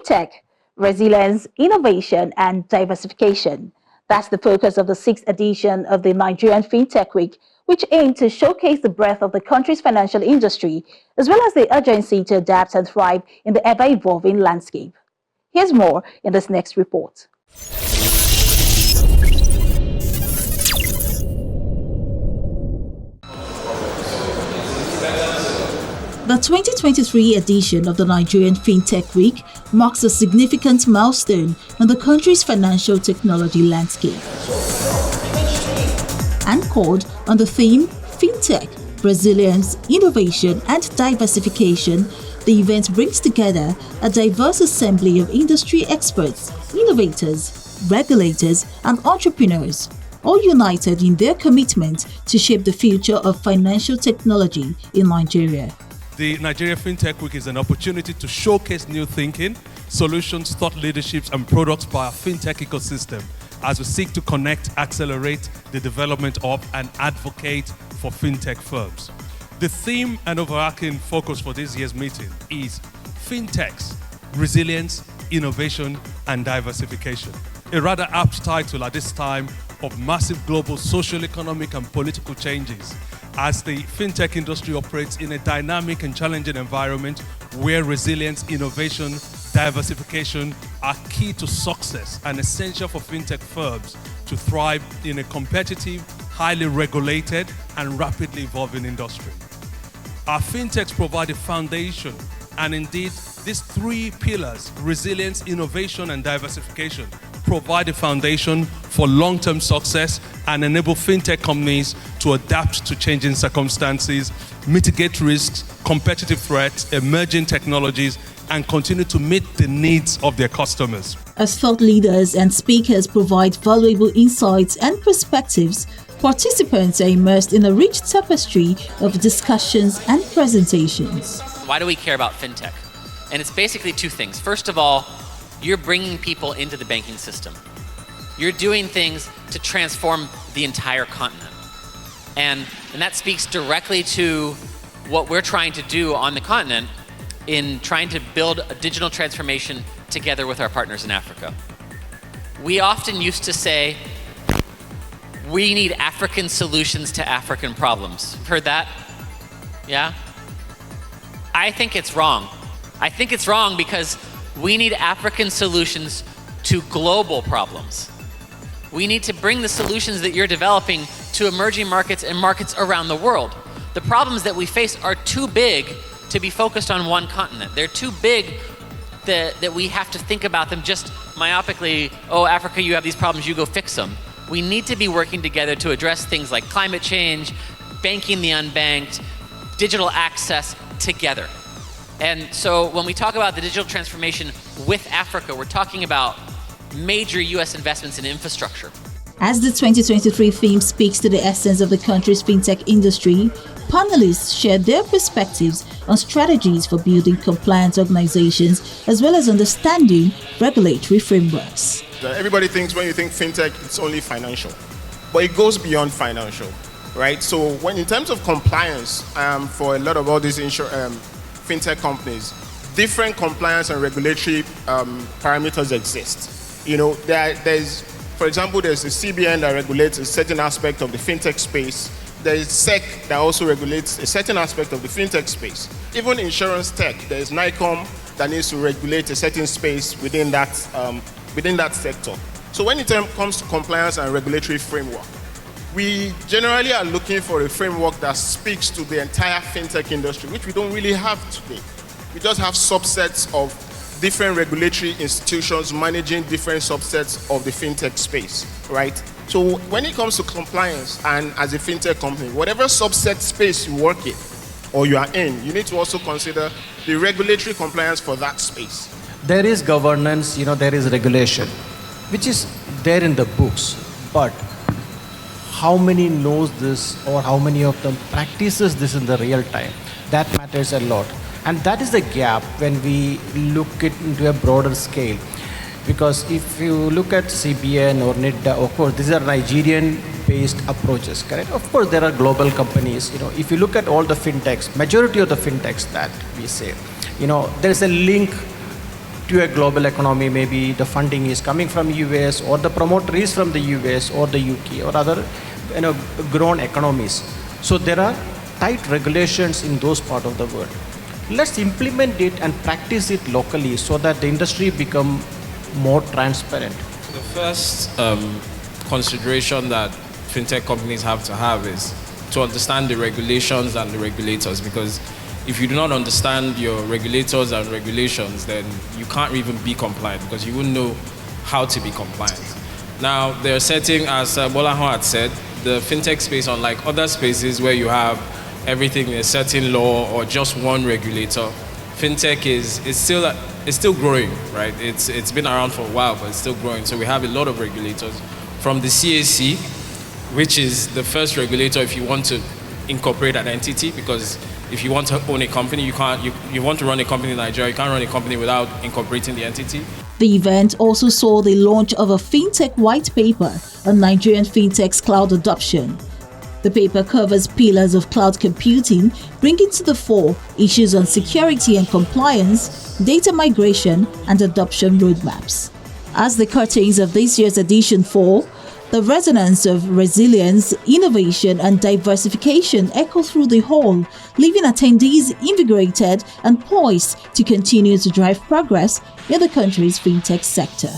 Fintech, Resilience, Innovation, and Diversification. That's the focus of the 6th edition of the Nigerian Fintech Week, which aimed to showcase the breadth of the country's financial industry, as well as the urgency to adapt and thrive in the ever-evolving landscape. Here's more in this next report. The 2023 edition of the Nigerian Fintech Week marks a significant milestone on the country's financial technology landscape. Anchored on the theme Fintech, Resilience, Innovation and Diversification, the event brings together a diverse assembly of industry experts, innovators, regulators and entrepreneurs, all united in their commitment to shape the future of financial technology in Nigeria. The Nigeria Fintech Week is an opportunity to showcase new thinking, solutions, thought leaderships, and products by our fintech ecosystem as we seek to connect, accelerate the development of, and advocate for fintech firms. The theme and overarching focus for this year's meeting is Fintechs, Resilience, Innovation, and Diversification. A rather apt title at this time of massive global social, economic, and political changes, as the fintech industry operates in a dynamic and challenging environment where resilience, innovation, diversification are key to success and essential for fintech firms to thrive in a competitive, highly regulated, and rapidly evolving industry. Our fintechs provide a foundation, and indeed, these three pillars, resilience, innovation, and diversification, provide a foundation for long-term success and enable fintech companies to adapt to changing circumstances, mitigate risks, competitive threats, emerging technologies, and continue to meet the needs of their customers. As thought leaders and speakers provide valuable insights and perspectives, participants are immersed in a rich tapestry of discussions and presentations. Why do we care about fintech? And it's basically two things. First of all, you're bringing people into the banking system. You're doing things to transform the entire continent. And that speaks directly to what we're trying to do on the continent in trying to build a digital transformation together with our partners in Africa. We often used to say, we need African solutions to African problems. Heard that? Yeah? I think it's wrong. I think it's wrong because we need African solutions to global problems. We need to bring the solutions that you're developing to emerging markets and markets around the world. The problems that we face are too big to be focused on one continent. They're too big that we have to think about them just myopically. Oh, Africa, you have these problems, you go fix them. We need to be working together to address things like climate change, banking the unbanked, digital access together. And so when we talk about the digital transformation with Africa, we're talking about major US investments in infrastructure. As the 2023 theme speaks to the essence of the country's fintech industry, panelists shared their perspectives on strategies for building compliant organizations as well as understanding regulatory frameworks. Everybody thinks when you think fintech, it's only financial, but it goes beyond financial, right? So when in terms of compliance, for a lot of all these fintech companies, different compliance and regulatory parameters exist. You know, there's, for example, there's the CBN that regulates a certain aspect of the fintech space. There is SEC that also regulates a certain aspect of the fintech space. Even insurance tech, there is NICOM that needs to regulate a certain space within that sector. So when it comes to compliance and regulatory framework, we generally are looking for a framework that speaks to the entire fintech industry, which we don't really have today. We just have subsets of different regulatory institutions managing different subsets of the fintech space, right? So when it comes to compliance and as a fintech company, whatever subset space you work in or you are in, you need to also consider the regulatory compliance for that space. There is governance, there is regulation, which is there in the books, but how many knows this or how many of them practices this in the real time? That matters a lot. And that is the gap when we look it into a broader scale. Because if you look at CBN or NIDA, of course, these are Nigerian-based approaches, correct? Of course, there are global companies. If you look at all the fintechs, majority of the fintechs that we say, there's a link to a global economy. Maybe the funding is coming from US, or the promoter is from the US or the UK or other grown economies. So there are tight regulations in those parts of the world. Let's implement it and practice it locally so that the industry become more transparent. The first consideration that fintech companies have to have is to understand the regulations and the regulators, because if you do not understand your regulators and regulations, then you can't even be compliant, because you wouldn't know how to be compliant. Now, they're setting, as Bolaho had said, the fintech space, unlike other spaces where you have everything in a certain law or just one regulator, fintech is still growing, right? It's been around for a while, but it's still growing. So we have a lot of regulators, from the CAC, which is the first regulator if you want to incorporate an entity, because if you want to own a company, you want to run a company in Nigeria, you can't run a company without incorporating the entity. The event also saw the launch of a fintech white paper on Nigerian fintech's cloud adoption. The paper covers pillars of cloud computing, bringing to the fore issues on security and compliance, data migration, and adoption roadmaps. As the curtains of this year's edition fall, the resonance of resilience, innovation, and diversification echo through the hall, leaving attendees invigorated and poised to continue to drive progress in the country's fintech sector.